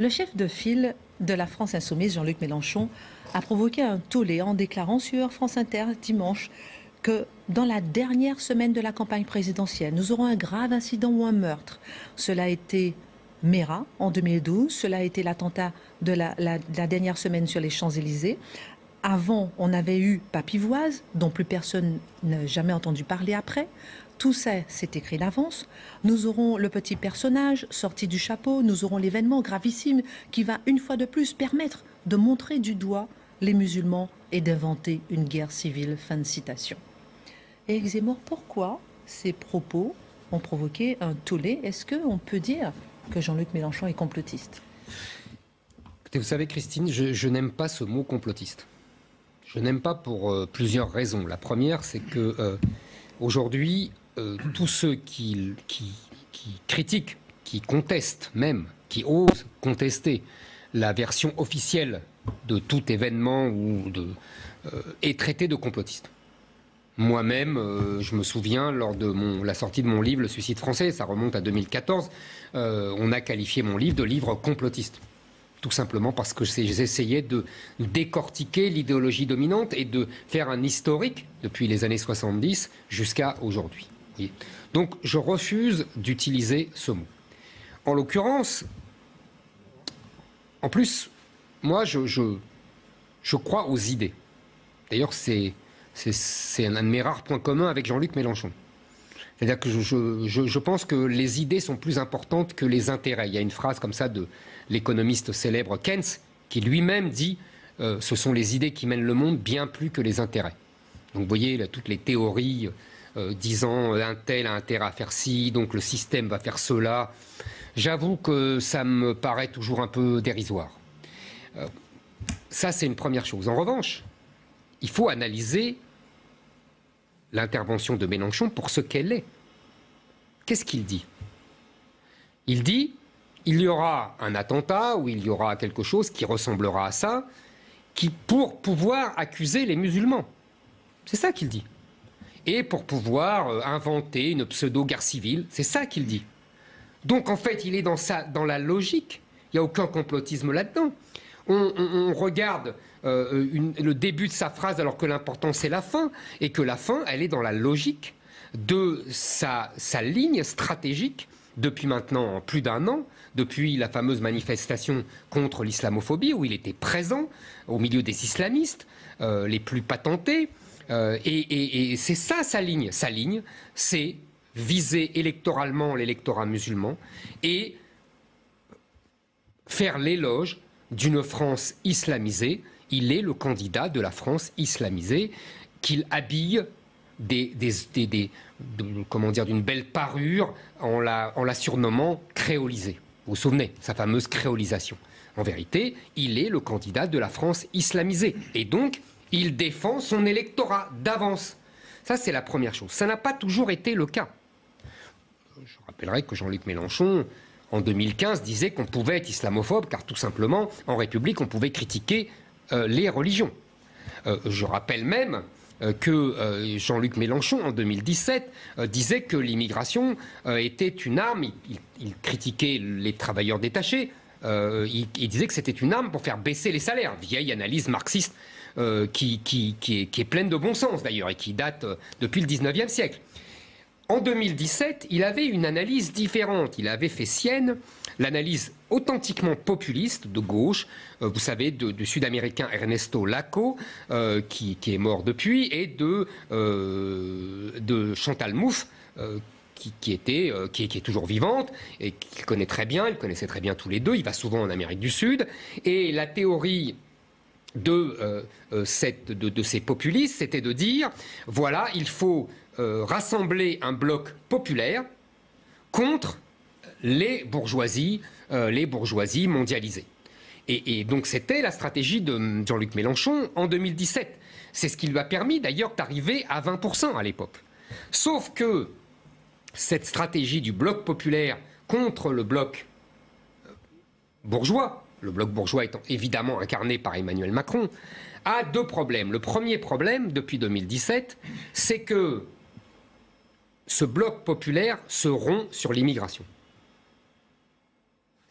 Le chef de file de la France Insoumise, Jean-Luc Mélenchon, a provoqué un tollé en déclarant sur France Inter dimanche que dans la dernière semaine de la campagne présidentielle, nous aurons un grave incident ou un meurtre. Cela a été Mera en 2012, cela a été l'attentat de la dernière semaine sur les Champs-Élysées. Avant, on avait eu Papivoise, dont plus personne n'a jamais entendu parler après. Tout ça, c'est écrit d'avance. Nous aurons le petit personnage sorti du chapeau, nous aurons l'événement gravissime qui va une fois de plus permettre de montrer du doigt les musulmans et d'inventer une guerre civile. Fin de citation. Et Zemmour, pourquoi ces propos ont provoqué un tollé? Est-ce qu'on peut dire que Jean-Luc Mélenchon est complotiste? Écoutez, vous savez, Christine, je n'aime pas ce mot complotiste. Je n'aime pas pour plusieurs raisons. La première, c'est que aujourd'hui, tous ceux qui critiquent, qui contestent même, qui osent contester la version officielle de tout événement est traité de complotiste. Moi-même, je me souviens, lors de la sortie de mon livre « Le suicide français », ça remonte à 2014, on a qualifié mon livre de livre complotiste. Tout simplement parce que j'essayais de décortiquer l'idéologie dominante et de faire un historique depuis les années 70 jusqu'à aujourd'hui. Donc je refuse d'utiliser ce mot. En l'occurrence, en plus, moi je crois aux idées. D'ailleurs, c'est un de mes rares points communs avec Jean-Luc Mélenchon. C'est-à-dire que je pense que les idées sont plus importantes que les intérêts. Il y a une phrase comme ça de l'économiste célèbre Keynes qui lui-même dit ce sont les idées qui mènent le monde bien plus que les intérêts. Donc vous voyez là, toutes les théories disant un tel a intérêt à faire ci, donc le système va faire cela. J'avoue que ça me paraît toujours un peu dérisoire. Ça, c'est une première chose. En revanche, il faut analyser l'intervention de Mélenchon pour ce qu'elle est. Qu'est-ce qu'il dit? Il dit il y aura un attentat ou il y aura quelque chose qui ressemblera à ça pour pouvoir accuser les musulmans. C'est ça qu'il dit. Et pour pouvoir inventer une pseudo-guerre civile, c'est ça qu'il dit. Donc en fait, il est dans la logique. Il n'y a aucun complotisme là-dedans. On regarde le début de sa phrase alors que l'important c'est la fin, et que la fin, elle est dans la logique de sa ligne stratégique depuis maintenant plus d'un an, depuis la fameuse manifestation contre l'islamophobie où il était présent au milieu des islamistes les plus patentés, et c'est ça sa ligne. Sa ligne, c'est viser électoralement l'électorat musulman et faire l'éloge d'une France islamisée. Il est le candidat de la France islamisée qu'il habille d'une belle parure en la surnommant créolisée. Vous vous souvenez, sa fameuse créolisation. En vérité, il est le candidat de la France islamisée. Et donc, il défend son électorat d'avance. Ça, c'est la première chose. Ça n'a pas toujours été le cas. Je rappellerai que Jean-Luc Mélenchon, en 2015, disait qu'on pouvait être islamophobe, car tout simplement, en République, on pouvait critiquer les religions. Je rappelle même que Jean-Luc Mélenchon, en 2017, disait que l'immigration était une arme. Il critiquait les travailleurs détachés. Il disait que c'était une arme pour faire baisser les salaires. Vieille analyse marxiste qui est pleine de bon sens, d'ailleurs, et qui date depuis le 19e siècle. En 2017, il avait une analyse différente. Il avait fait sienne l'analyse authentiquement populiste de gauche, vous savez, du Sud-Américain Ernesto Lacco, qui est mort depuis, et de Chantal Mouffe, qui est toujours vivante, et qu'il connaît très bien, ils connaissaient très bien tous les deux, il va souvent en Amérique du Sud. Et la théorie de ces populistes, c'était de dire, voilà, il faut rassembler un bloc populaire contre les bourgeoisies mondialisées. Et donc c'était la stratégie de Jean-Luc Mélenchon en 2017. C'est ce qui lui a permis d'ailleurs d'arriver à 20% à l'époque. Sauf que cette stratégie du bloc populaire contre le bloc bourgeois, le bloc bourgeois étant évidemment incarné par Emmanuel Macron, a deux problèmes. Le premier problème, depuis 2017, c'est que ce bloc populaire se rompt sur l'immigration.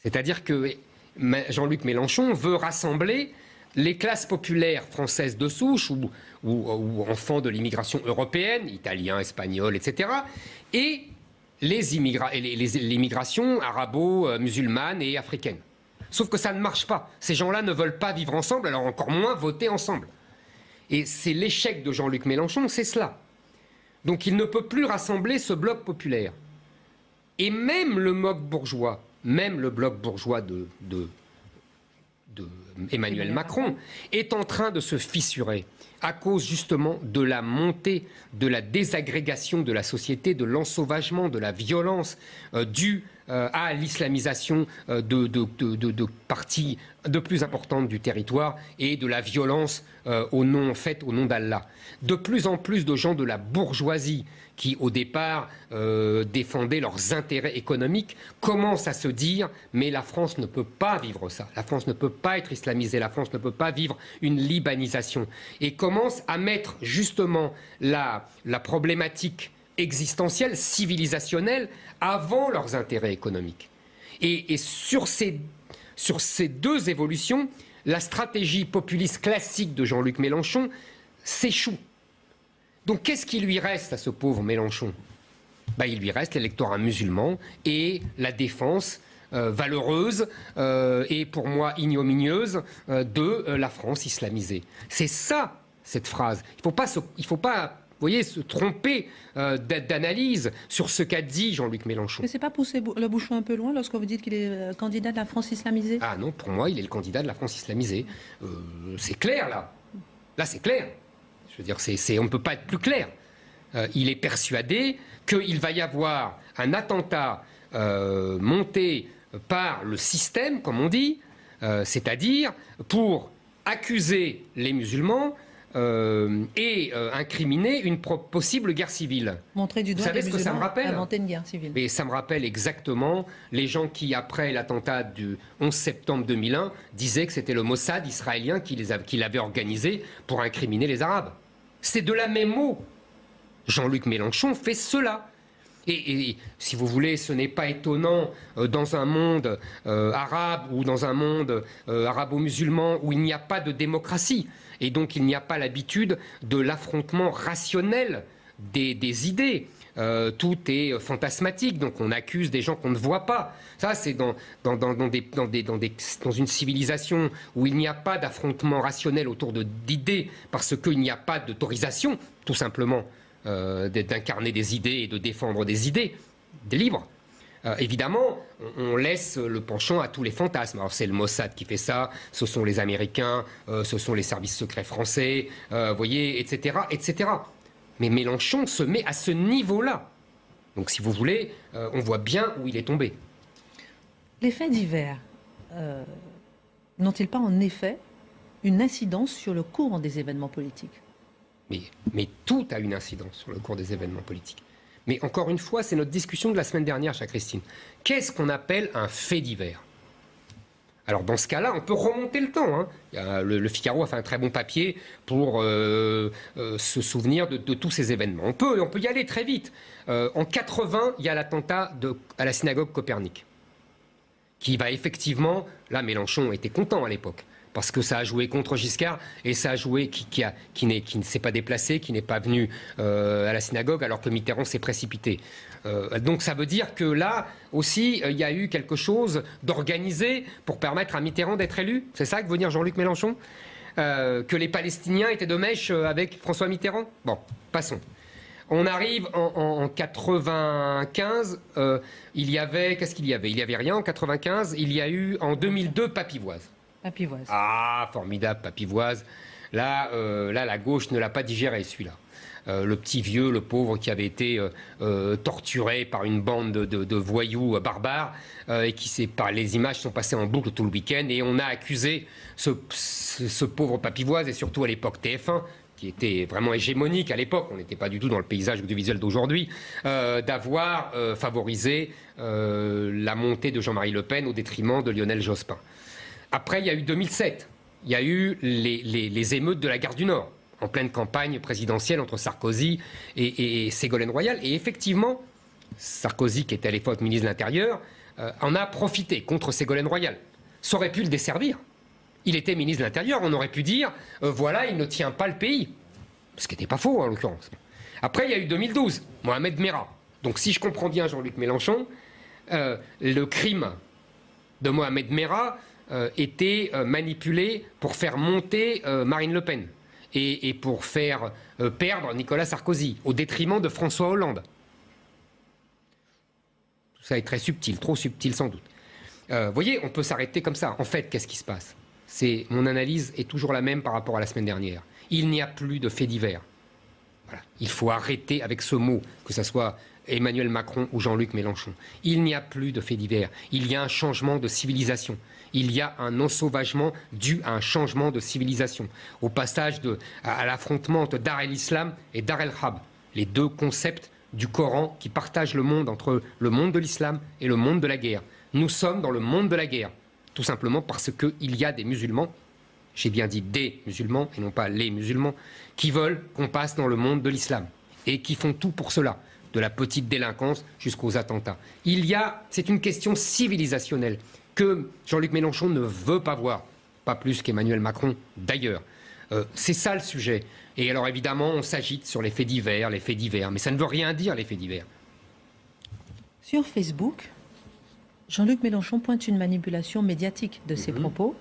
C'est-à-dire que Jean-Luc Mélenchon veut rassembler les classes populaires françaises de souche ou enfants de l'immigration européenne, italiens, espagnols, etc., et l'immigration arabo-musulmane et africaine. Sauf que ça ne marche pas. Ces gens-là ne veulent pas vivre ensemble, alors encore moins voter ensemble. Et c'est l'échec de Jean-Luc Mélenchon, c'est cela. Donc il ne peut plus rassembler ce bloc populaire. Et même le bloc bourgeois, même le bloc bourgeois de Emmanuel Macron est en train de se fissurer à cause justement de la montée de la désagrégation de la société, de l'ensauvagement, de la violence due à l'islamisation de parties de plus importantes du territoire et de la violence au nom d'Allah. De plus en plus de gens de la bourgeoisie qui, au départ, défendaient leurs intérêts économiques, commencent à se dire « mais la France ne peut pas vivre ça, la France ne peut pas être islamisée, la France ne peut pas vivre une libanisation » et commencent à mettre justement la problématique existentielle, civilisationnelle, avant leurs intérêts économiques. Et sur ces deux évolutions, la stratégie populiste classique de Jean-Luc Mélenchon s'échoue. Donc qu'est-ce qui lui reste à ce pauvre Mélenchon? Il lui reste l'électorat musulman et la défense valeureuse et pour moi ignominieuse de la France islamisée. C'est ça, cette phrase. Il ne faut pas vous voyez, se tromper d'analyse sur ce qu'a dit Jean-Luc Mélenchon. Mais c'est pas pousser le bouchon un peu loin lorsque vous dites qu'il est candidat de la France islamisée? Ah non, pour moi, il est le candidat de la France islamisée. C'est clair, là. Là, c'est clair. Je veux dire, on ne peut pas être plus clair. Il est persuadé qu'il va y avoir un attentat monté par le système, comme on dit, c'est-à-dire pour accuser les musulmans et incriminer une possible guerre civile. Montrer du doigt Vous savez ce que ça me rappelle? Inventer une guerre civile. Mais ça me rappelle exactement les gens qui, après l'attentat du 11 septembre 2001, disaient que c'était le Mossad israélien qui l'avait organisé pour incriminer les Arabes. C'est de la même eau. Jean-Luc Mélenchon fait cela. Et si vous voulez, ce n'est pas étonnant dans un monde arabe ou dans un monde arabo-musulman où il n'y a pas de démocratie. Et donc il n'y a pas l'habitude de l'affrontement rationnel des idées. Tout est fantasmatique, donc on accuse des gens qu'on ne voit pas. Ça, c'est dans une civilisation où il n'y a pas d'affrontement rationnel autour d'idées, parce qu'il n'y a pas d'autorisation, tout simplement, d'incarner des idées et de défendre des idées libres. Évidemment, on laisse le penchant à tous les fantasmes. Alors c'est le Mossad qui fait ça, ce sont les Américains, ce sont les services secrets français, voyez, etc., etc. Mais Mélenchon se met à ce niveau-là. Donc si vous voulez, on voit bien où il est tombé. Les faits divers n'ont-ils pas en effet une incidence sur le cours des événements politiques? Mais tout a une incidence sur le cours des événements politiques. Mais encore une fois, c'est notre discussion de la semaine dernière, chère Christine. Qu'est-ce qu'on appelle un fait divers? Alors dans ce cas-là, on peut remonter le temps. Hein. Le Figaro a fait un très bon papier pour se souvenir de tous ces événements. On peut y aller très vite. En 80, il y a l'attentat à la synagogue Copernic, qui va effectivement... Là, Mélenchon était content à l'époque, parce que ça a joué contre Giscard, et ça a joué qui ne s'est pas déplacé, qui n'est pas venu à la synagogue, alors que Mitterrand s'est précipité. Donc ça veut dire que là aussi, il y a eu quelque chose d'organisé pour permettre à Mitterrand d'être élu. C'est ça que veut dire Jean-Luc Mélenchon? Que les Palestiniens étaient de mèche avec François Mitterrand? Bon, passons. On arrive en 95, il y avait... Qu'est-ce qu'il y avait? Il n'y avait rien en 95, il y a eu en 2002 Papivoise. Papivoise. Ah, formidable, Papivoise. Là, la gauche ne l'a pas digéré, celui-là. Le petit vieux, le pauvre, qui avait été torturé par une bande de voyous barbares et les images sont passées en boucle tout le week-end, et on a accusé ce pauvre Papivoise, et surtout à l'époque TF1, qui était vraiment hégémonique à l'époque, on n'était pas du tout dans le paysage audiovisuel d'aujourd'hui, d'avoir favorisé la montée de Jean-Marie Le Pen au détriment de Lionel Jospin. Après, il y a eu 2007. Il y a eu les émeutes de la gare du Nord, en pleine campagne présidentielle entre Sarkozy et Ségolène Royal. Et effectivement, Sarkozy, qui était à l'époque ministre de l'Intérieur, en a profité contre Ségolène Royal. ça aurait pu le desservir. Il était ministre de l'Intérieur, on aurait pu dire, voilà, il ne tient pas le pays. Ce qui n'était pas faux, en l'occurrence. Après, il y a eu 2012, Mohamed Merah. Donc si je comprends bien Jean-Luc Mélenchon, le crime de Mohamed Merah était manipulé pour faire monter Marine Le Pen et pour faire perdre Nicolas Sarkozy, au détriment de François Hollande. Tout ça est très subtil, trop subtil sans doute. Vous voyez, on peut s'arrêter comme ça. En fait, qu'est-ce qui se passe? Mon analyse est toujours la même par rapport à la semaine dernière. Il n'y a plus de faits divers. Voilà. Il faut arrêter avec ce mot, que ce soit Emmanuel Macron ou Jean-Luc Mélenchon. Il n'y a plus de faits divers. Il y a un changement de civilisation. Il y a un ensauvagement dû à un changement de civilisation. Au passage à l'affrontement entre Dar el-Islam et Dar el-Harb, les deux concepts du Coran qui partagent le monde entre le monde de l'islam et le monde de la guerre. Nous sommes dans le monde de la guerre, tout simplement parce qu'il y a des musulmans, j'ai bien dit des musulmans et non pas les musulmans, qui veulent qu'on passe dans le monde de l'islam et qui font tout pour cela, de la petite délinquance jusqu'aux attentats. C'est une question civilisationnelle que Jean-Luc Mélenchon ne veut pas voir, pas plus qu'Emmanuel Macron d'ailleurs. C'est ça le sujet. Et alors évidemment, on s'agite sur les faits divers, mais ça ne veut rien dire les faits divers. Sur Facebook, Jean-Luc Mélenchon pointe une manipulation médiatique de ses propos.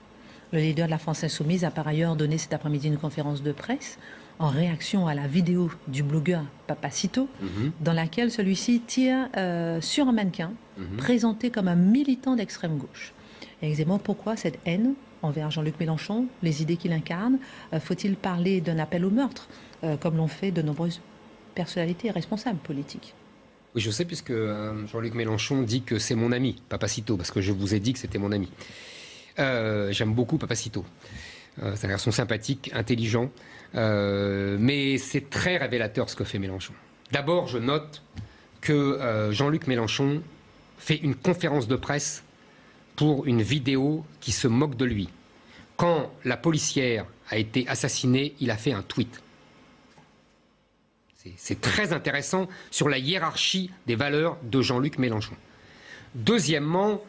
Le leader de la France Insoumise a par ailleurs donné cet après-midi une conférence de presse en réaction à la vidéo du blogueur Papacito, dans laquelle celui-ci tire sur un mannequin présenté comme un militant d'extrême gauche. Exactement pourquoi cette haine envers Jean-Luc Mélenchon, les idées qu'il incarne? Faut-il parler d'un appel au meurtre, comme l'ont fait de nombreuses personnalités et responsables politiques? Oui, je sais, puisque Jean-Luc Mélenchon dit que c'est mon ami, Papacito, parce que je vous ai dit que c'était mon ami. J'aime beaucoup Papacito. C'est un garçon sympathique, intelligent, mais c'est très révélateur ce que fait Mélenchon. D'abord, je note que Jean-Luc Mélenchon fait une conférence de presse pour une vidéo qui se moque de lui. Quand la policière a été assassinée, il a fait un tweet. C'est très intéressant sur la hiérarchie des valeurs de Jean-Luc Mélenchon. Deuxièmement,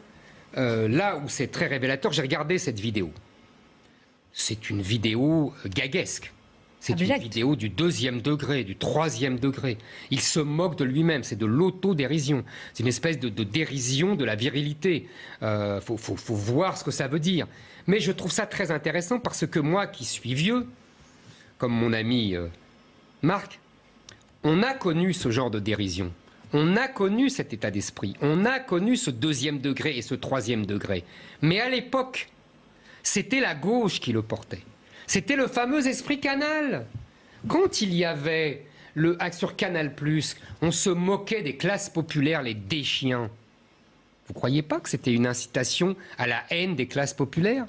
là où c'est très révélateur, j'ai regardé cette vidéo. C'est une vidéo gaguesque. C'est une vidéo du 2e degré, du 3e degré. Il se moque de lui-même, c'est de l'autodérision. C'est une espèce de dérision de la virilité. Faut voir ce que ça veut dire. Mais je trouve ça très intéressant parce que moi qui suis vieux, comme mon ami Marc, on a connu ce genre de dérision. On a connu cet état d'esprit. On a connu ce 2e degré et ce 3e degré. Mais à l'époque, c'était la gauche qui le portait. C'était le fameux esprit Canal. Quand il y avait le hack sur Canal+, on se moquait des classes populaires, les déchiens. Vous ne croyez pas que c'était une incitation à la haine des classes populaires?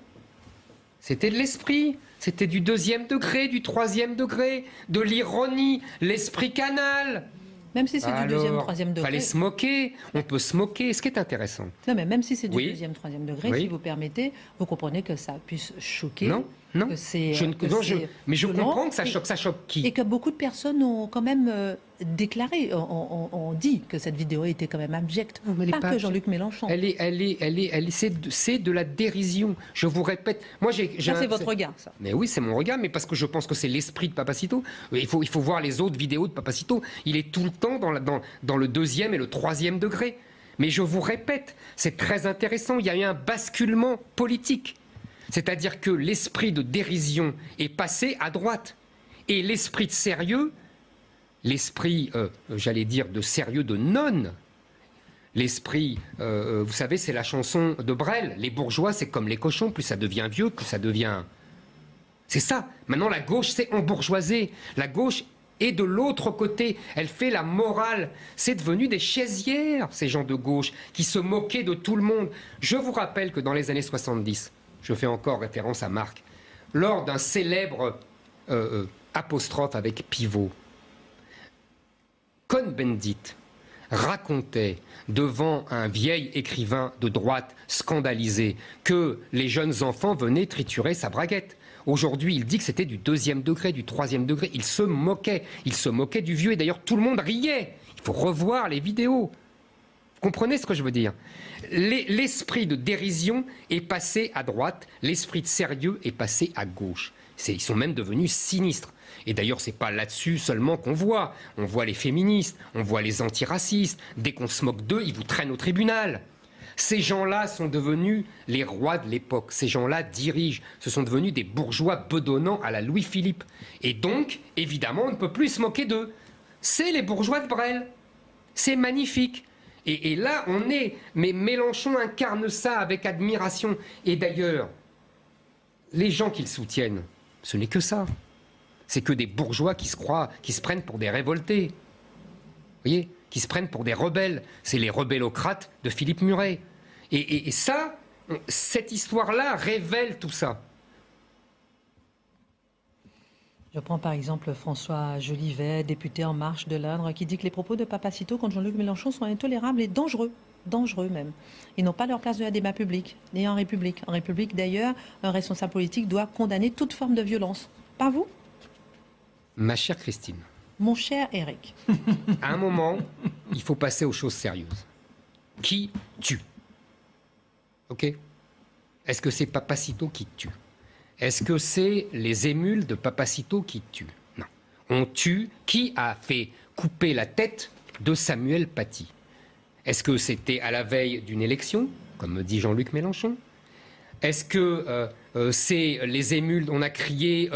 C'était de l'esprit. C'était du 2e degré, du 3e degré, de l'ironie, l'esprit Canal. Même si c'est du 2e, 3e degré. Fallait se moquer, on peut se moquer, ce qui est intéressant. Non, mais même si c'est du 2e, 3e degré, si vous permettez, vous comprenez que ça puisse choquer. Non, non. Mais je comprends que ça choque qui? Et que beaucoup de personnes ont quand même déclaré, on dit que cette vidéo était quand même abjecte. Pas que Jean-Luc Mélenchon. C'est de la dérision. Je vous répète. Moi, ça, c'est votre regard, ça. Mais oui, c'est mon regard, mais parce que je pense que c'est l'esprit de Papacito. Il faut voir les autres vidéos de Papacito. Il est tout le temps dans le 2e et le 3e degré. Mais je vous répète, c'est très intéressant. Il y a eu un basculement politique. C'est-à-dire que l'esprit de dérision est passé à droite. Et l'esprit de sérieux, l'esprit, j'allais dire, de sérieux de nonne, l'esprit, vous savez, c'est la chanson de Brel. Les bourgeois, c'est comme les cochons. Plus ça devient vieux, plus ça devient... C'est ça. Maintenant, la gauche s'est embourgeoisée. La gauche est de l'autre côté. Elle fait la morale. C'est devenu des chaisières, ces gens de gauche, qui se moquaient de tout le monde. Je vous rappelle que dans les années 70, je fais encore référence à Marc, lors d'un célèbre apostrophe avec Pivot, Cohn-Bendit racontait devant un vieil écrivain de droite scandalisé que les jeunes enfants venaient triturer sa braguette. Aujourd'hui, il dit que c'était du 2e degré, du 3e degré. Il se moquait du vieux et d'ailleurs tout le monde riait. Il faut revoir les vidéos. Vous Comprenez ce que je veux dire? L'esprit de dérision est passé à droite, l'esprit de sérieux est passé à gauche. Ils sont même devenus sinistres. Et d'ailleurs, ce n'est pas là-dessus seulement qu'on voit. On voit les féministes, on voit les antiracistes. Dès qu'on se moque d'eux, ils vous traînent au tribunal. Ces gens-là sont devenus les rois de l'époque. Ces gens-là dirigent. Ce sont devenus des bourgeois bedonnants à la Louis-Philippe. Et donc, évidemment, on ne peut plus se moquer d'eux. C'est les bourgeois de Brel. C'est magnifique. Et là, on est... Mais Mélenchon incarne ça avec admiration. Et d'ailleurs, les gens qui le soutiennent, ce n'est que ça. C'est que des bourgeois qui se croient, qui se prennent pour des révoltés. Vous voyez? Qui se prennent pour des rebelles. C'est les rebellocrates de Philippe Muret. Et ça, cette histoire-là révèle tout ça. Je prends par exemple François Jolivet, député En Marche de l'Indre, qui dit que les propos de Papacito contre Jean-Luc Mélenchon sont intolérables et dangereux. Dangereux même. Ils n'ont pas leur place dans le débat public, ni en République. En République, d'ailleurs, un responsable politique doit condamner toute forme de violence. Pas vous? Ma chère Christine. Mon cher Eric. À un moment, il faut passer aux choses sérieuses. Qui tue? Ok? Est-ce que c'est Papacito qui tue? Est-ce que c'est les émules de Papacito qui tuent? Non. On tue. Qui a fait couper la tête de Samuel Paty? Est-ce que c'était à la veille d'une élection, comme me dit Jean-Luc Mélenchon? Est-ce que c'est les émules, on a crié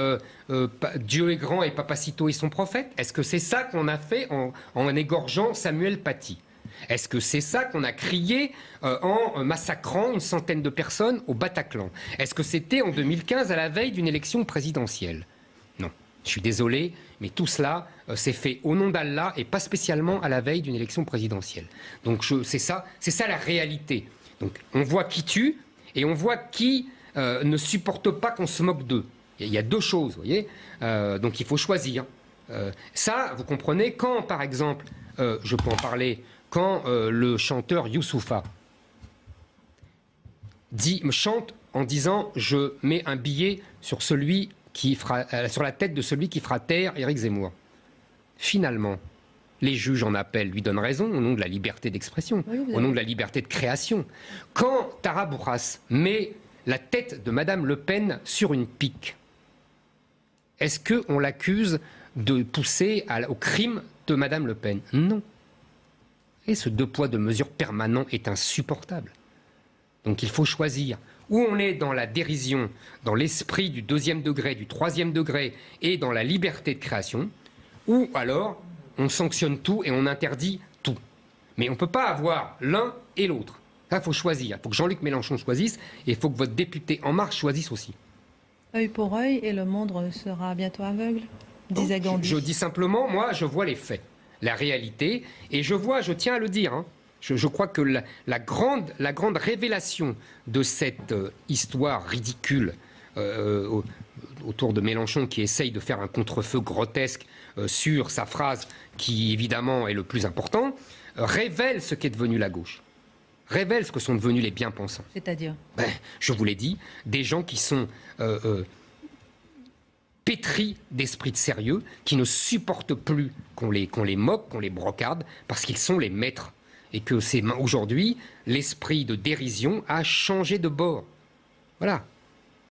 Dieu est grand et Papacito est son prophète? Est-ce que c'est ça qu'on a fait en égorgeant Samuel Paty? Est-ce que c'est ça qu'on a crié en massacrant une centaine de personnes au Bataclan? Est-ce que c'était en 2015 à la veille d'une élection présidentielle? Non, je suis désolé, mais tout cela s'est fait au nom d'Allah et pas spécialement à la veille d'une élection présidentielle. Donc c'est ça la réalité. Donc on voit qui tue et on voit qui ne supporte pas qu'on se moque d'eux. Il y a deux choses, vous voyez. Donc il faut choisir. Ça, vous comprenez, quand par exemple, je peux en parler, quand le chanteur Youssoupha chante en disant « Je mets un billet sur, sur la tête de celui qui fera taire Éric Zemmour ». Finalement, les juges en appel lui donnent raison au nom de la liberté d'expression, au nom de la liberté de création. Quand Tara Bourras met la tête de Madame Le Pen sur une pique, est-ce qu'on l'accuse de pousser au crime de Madame Le Pen? Non. Et ce deux poids, deux mesures permanent est insupportable. Donc il faut choisir. Où on est dans la dérision, dans l'esprit du deuxième degré, du troisième degré et dans la liberté de création, ou alors on sanctionne tout et on interdit tout. Mais on ne peut pas avoir l'un et l'autre. Là, il faut choisir. Il faut que Jean-Luc Mélenchon choisisse et il faut que votre député En Marche choisisse aussi. Œil pour œil et le monde sera bientôt aveugle, disait Gandhi. Je dis simplement, moi, je vois les faits, la réalité, et je tiens à le dire, hein, je crois que la grande révélation de cette histoire ridicule autour de Mélenchon qui essaye de faire un contre-feu grotesque sur sa phrase qui évidemment est le plus important, révèle ce qu'est devenu la gauche, révèle ce que sont devenus les bien-pensants. C'est-à-dire je vous l'ai dit, des gens qui sont pétris d'esprit de sérieux, qui ne supportent plus qu'on les moque, qu'on les brocarde, parce qu'ils sont les maîtres. Et que c'est aujourd'hui, l'esprit de dérision a changé de bord. Voilà.